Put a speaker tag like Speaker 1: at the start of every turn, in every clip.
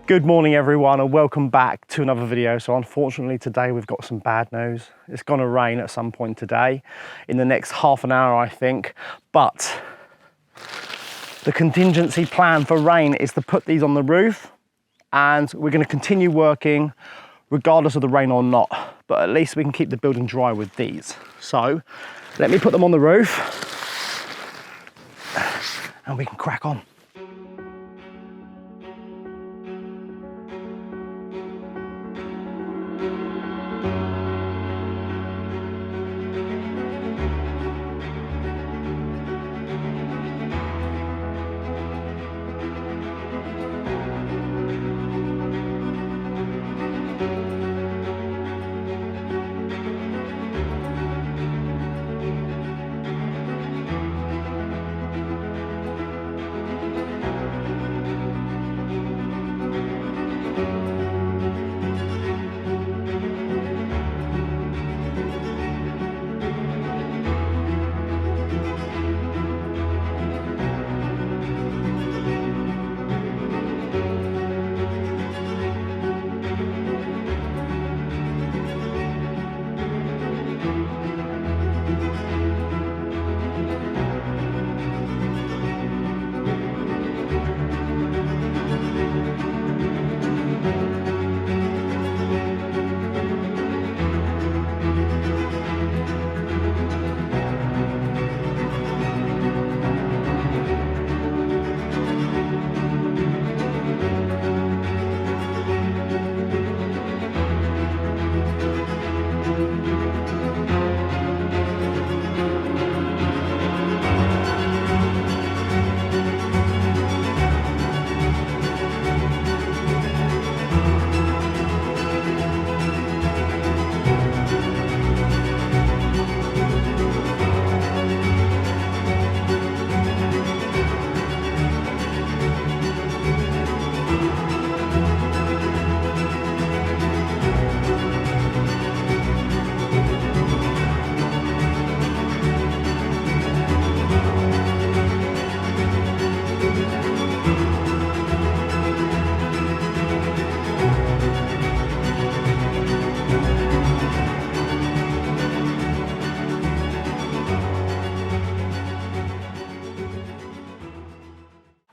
Speaker 1: Good morning everyone and welcome back to another video. So unfortunately today we've got some bad news. It's going to rain at some point today, in the next half an hour I think, but the contingency plan for rain is to put these on the roof and we're going to continue working regardless of the rain or not, but at least we can keep the building dry with these. So let me put them on the roof and we can crack on.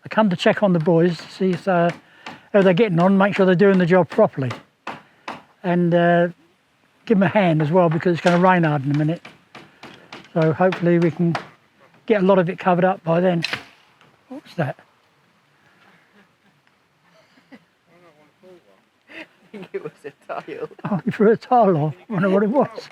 Speaker 2: Come to check on the boys to see if how they're getting on, make sure they're doing the job properly, and give them a hand as well because it's going to rain hard in a minute. So hopefully we can get a lot of it covered up by then. What's that?
Speaker 3: I think it was a tile.
Speaker 2: Oh, you threw a tile off. I wonder what it was.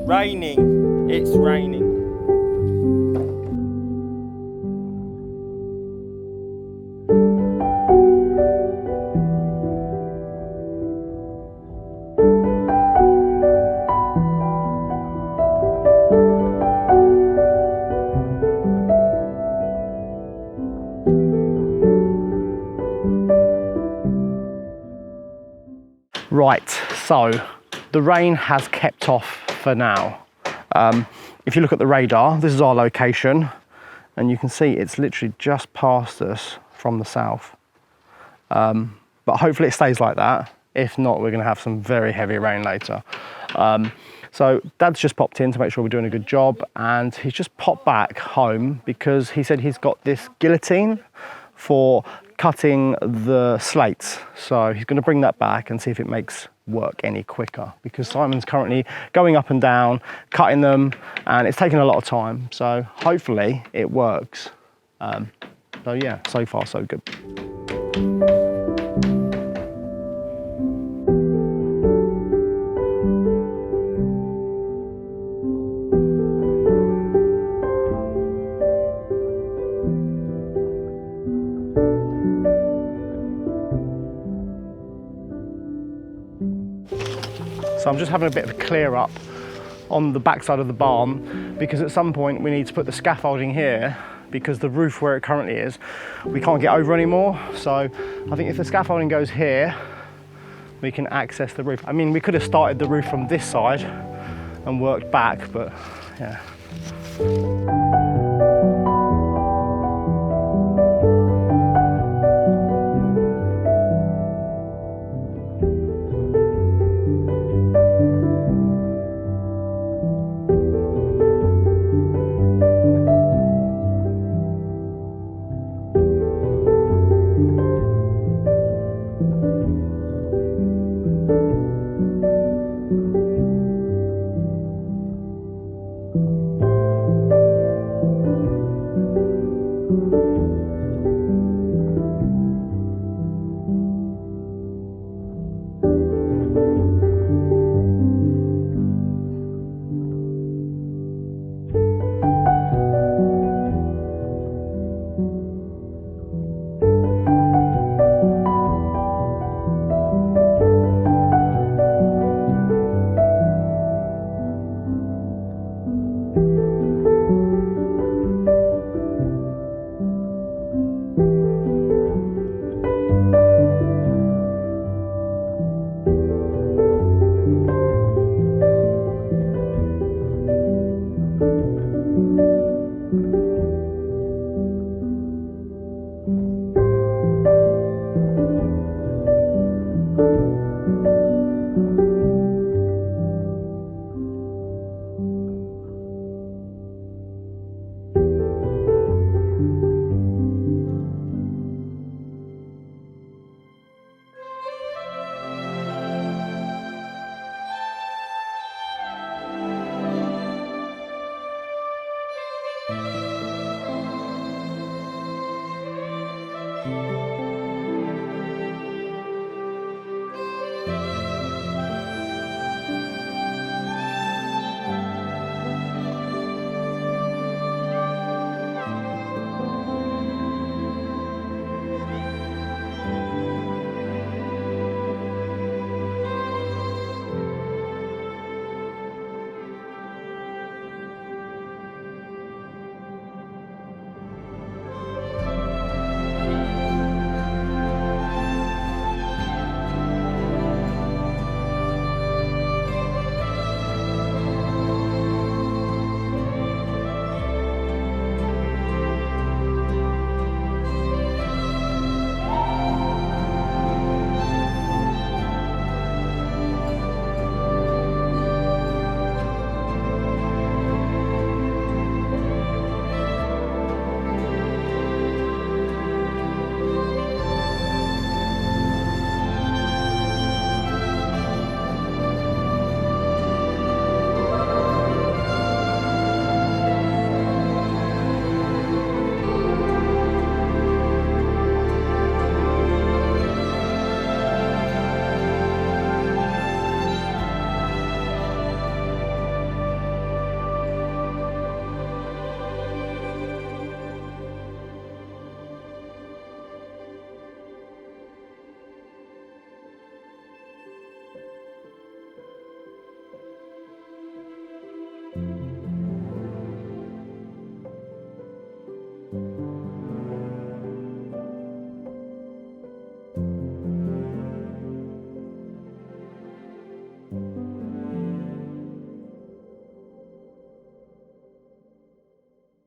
Speaker 3: Raining, it's raining.
Speaker 1: Right, so the rain has kept off for now. If you look at the radar, this is our location, and you can see it's literally just past us from the south. But hopefully it stays like that. If not, we're going to have some very heavy rain later. So Dad's just popped in to make sure we're doing a good job, and he's just popped back home because he said he's got this guillotine for cutting the slates. So he's going to bring that back and see if it makes work any quicker, because Simon's currently going up and down, cutting them, and it's taking a lot of time. So hopefully it works. So yeah, so far so good. So I'm just having a bit of a clear up on the backside of the barn, because at some point we need to put the scaffolding here, because the roof where it currently is, we can't get over anymore. So I think if the scaffolding goes here, we can access the roof. I mean, we could have started the roof from this side and worked back, but yeah.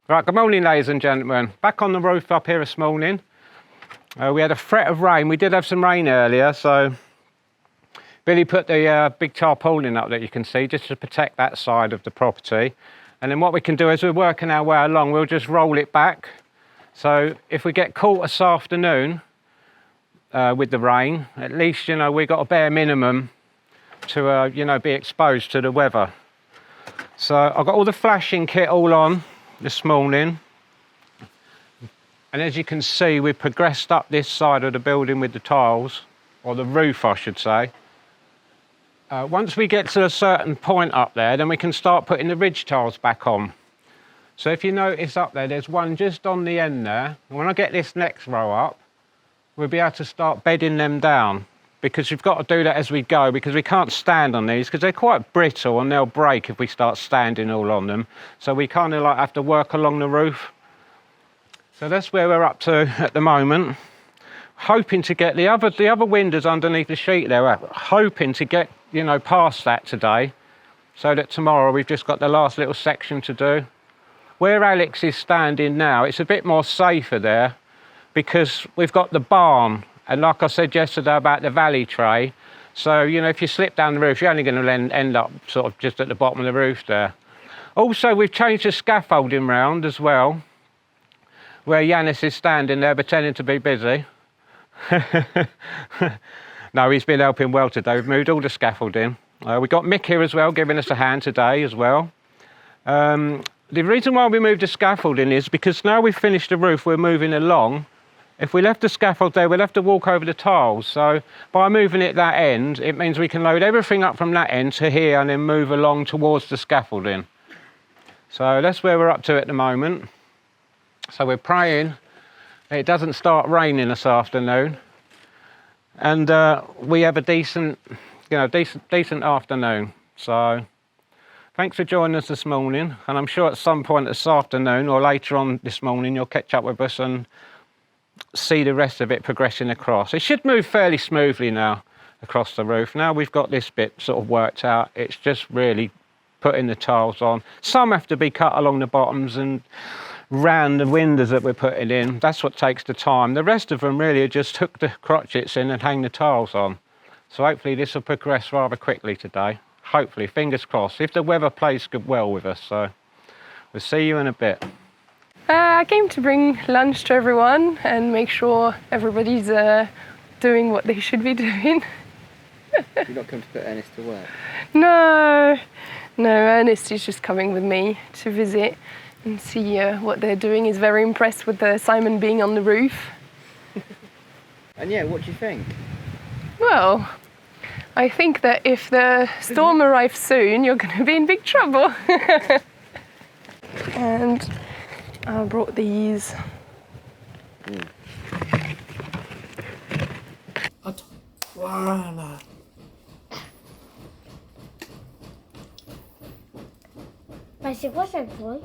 Speaker 4: Right, good morning ladies and gentlemen. Back on the roof up here this morning. We had a threat of rain. We did have some rain earlier, so Billy put the big tarpaulin up that you can see just to protect that side of the property. And then what we can do as we're working our way along, we'll just roll it back. So if we get caught this afternoon with the rain, at least, you know, we've got a bare minimum to, you know, be exposed to the weather. So I've got all the flashing kit all on this morning. And as you can see, we've progressed up this side of the building with the tiles, or the roof, I should say. Once we get to a certain point up there, then we can start putting the ridge tiles back on. So if you notice up there, there's one just on the end there. And when I get this next row up, we'll be able to start bedding them down. because you've got to do that as we go, because we can't stand on these because they're quite brittle and they'll break if we start standing all on them. So we kind of like have to work along the roof. So that's where we're up to at the moment. Hoping to get the other windows underneath the sheet there, we're hoping to get, you know, past that today, so that tomorrow we've just got the last little section to do. Where Alex is standing now, it's a bit more safer there because we've got the barn, and like I said yesterday about the valley tray, so you know, if you slip down the roof, you're only going to end up sort of just at the bottom of the roof there. Also, we've changed the scaffolding round as well, where Yanis is standing there pretending to be busy. No, he's been helping well today. We've moved all the scaffolding. We've got Mick here as well, giving us a hand today as well. The reason why we moved the scaffolding is because now we've finished the roof, we're moving along. If we left the scaffold there, we'll have to walk over the tiles. So by moving it that end, it means we can load everything up from that end to here and then move along towards the scaffolding. So that's where we're up to at the moment. So we're praying it doesn't start raining this afternoon, and we have a decent afternoon. So thanks for joining us this morning, and I'm sure at some point this afternoon or later on this morning you'll catch up with us and see the rest of it progressing across. It should move fairly smoothly now across the roof. Now we've got this bit sort of worked out, it's just really putting the tiles on. Some have to be cut along the bottoms and round the windows that we're putting in. That's what takes the time. The rest of them really are just hook the crotchets in and hang the tiles on. So hopefully this will progress rather quickly today. Hopefully, fingers crossed, if the weather plays well with us. So we'll see you in a bit.
Speaker 5: I came to bring lunch to everyone and make sure everybody's doing what they should be doing.
Speaker 3: You're not come to put Ernest to work?
Speaker 5: No, Ernest is just coming with me to visit and see what they're doing. He's very impressed with Simon being on the roof.
Speaker 3: And yeah, what do you think?
Speaker 5: Well, I think that if the storm arrives soon, you're going to be in big trouble. And I brought these.
Speaker 6: Bah c'est quoi cette bruit?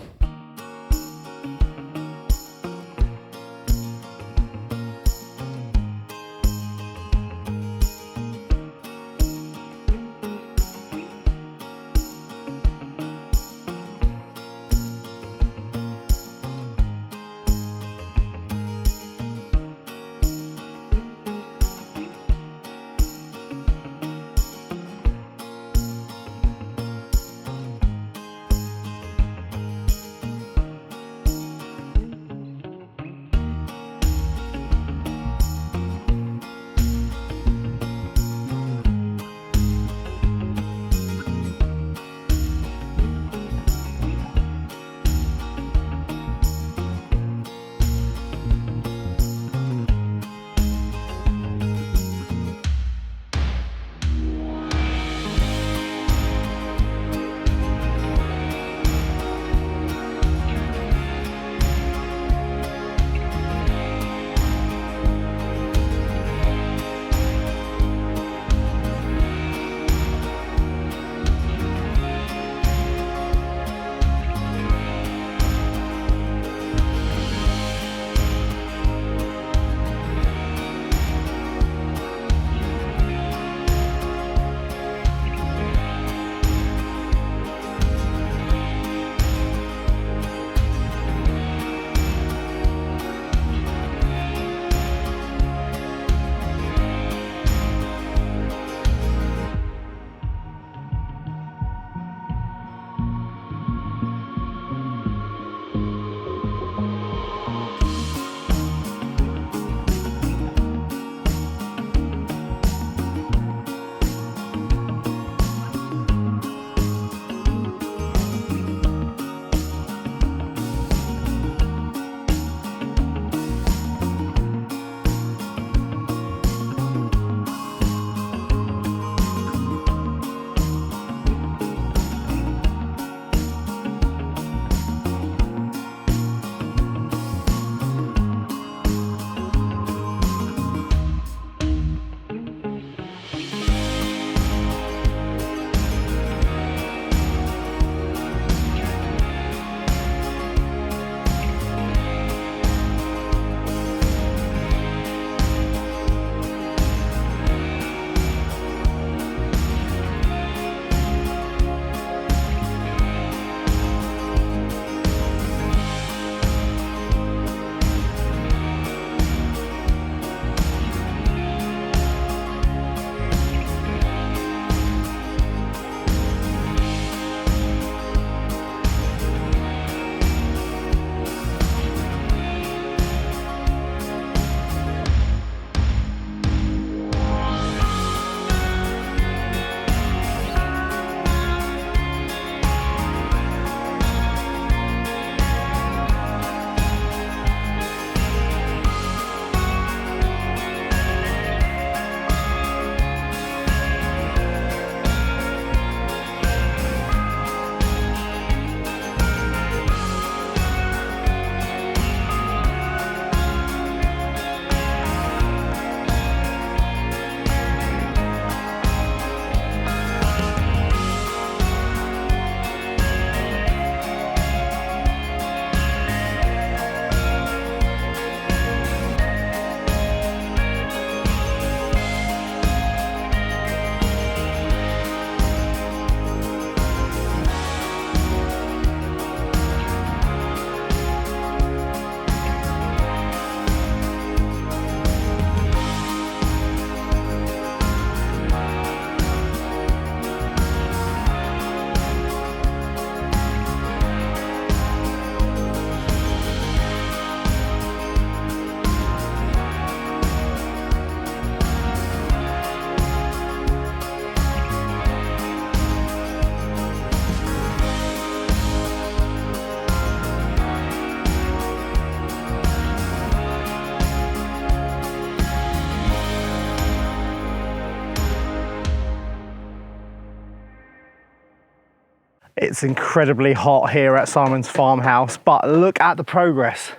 Speaker 1: It's incredibly hot here at Simon's farmhouse, but look at the progress.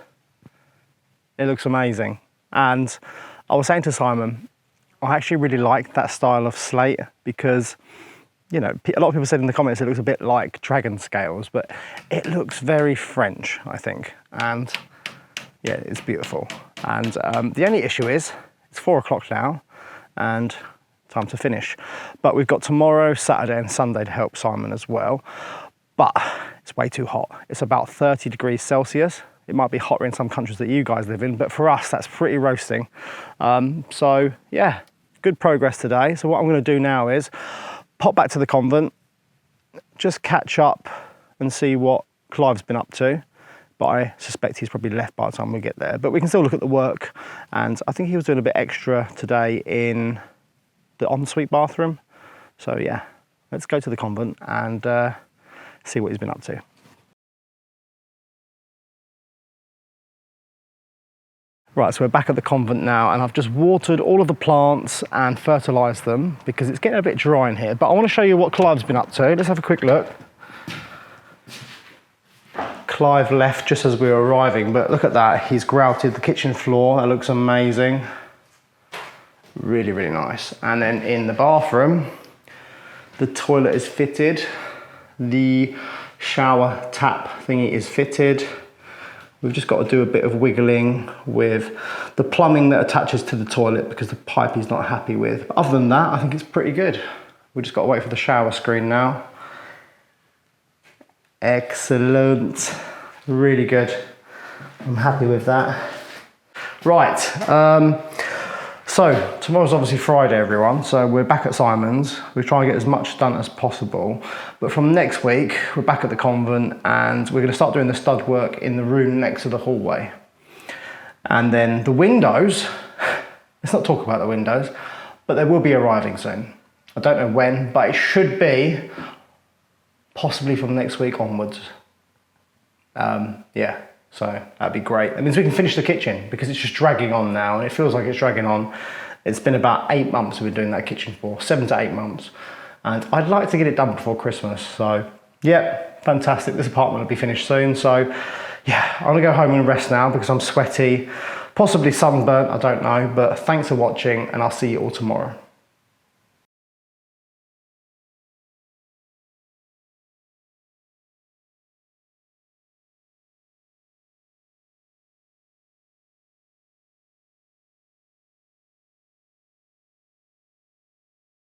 Speaker 1: It looks amazing. And I was saying to Simon, I actually really like that style of slate because, you know, a lot of people said in the comments it looks a bit like dragon scales, but it looks very French, I think. And yeah, it's beautiful. And the only issue is it's 4 o'clock now and time to finish. But we've got tomorrow, Saturday and Sunday to help Simon as well. But it's way too hot. It's about 30 degrees Celsius. It might be hotter in some countries that you guys live in, but for us, that's pretty roasting. So yeah, good progress today. So what I'm gonna do now is pop back to the convent, just catch up and see what Clive's been up to. But I suspect he's probably left by the time we get there. But we can still look at the work. And I think he was doing a bit extra today in the ensuite bathroom. So yeah, let's go to the convent and see what he's been up to. Right, so we're back at the convent now and I've just watered all of the plants and fertilised them because it's getting a bit dry in here. But I want to show you what Clive's been up to. Let's have a quick look. Clive left just as we were arriving, but look at that. He's grouted the kitchen floor. That looks amazing. Really, really nice. And then in the bathroom, the toilet is fitted. The shower tap thingy is fitted. We've just got to do a bit of wiggling with the plumbing that attaches to the toilet because the pipe he's not happy with. But other than that, I think it's pretty good. We've just got to wait for the shower screen now. Excellent. Really good. I'm happy with that. Right. So tomorrow's obviously Friday, everyone. So we're back at Simon's. We're trying to get as much done as possible. But from next week, we're back at the convent and we're going to start doing the stud work in the room next to the hallway. And then the windows, let's not talk about the windows, but they will be arriving soon. I don't know when, but it should be possibly from next week onwards. Yeah, so that'd be great. That means we can finish the kitchen because it's just dragging on now and it feels like it's dragging on. It's been about 8 months we've been doing that kitchen for, 7 to 8 months. And I'd like to get it done before Christmas. So yeah, fantastic. This apartment will be finished soon. So yeah, I'm gonna go home and rest now because I'm sweaty, possibly sunburnt, I don't know. But thanks for watching and I'll see you all tomorrow.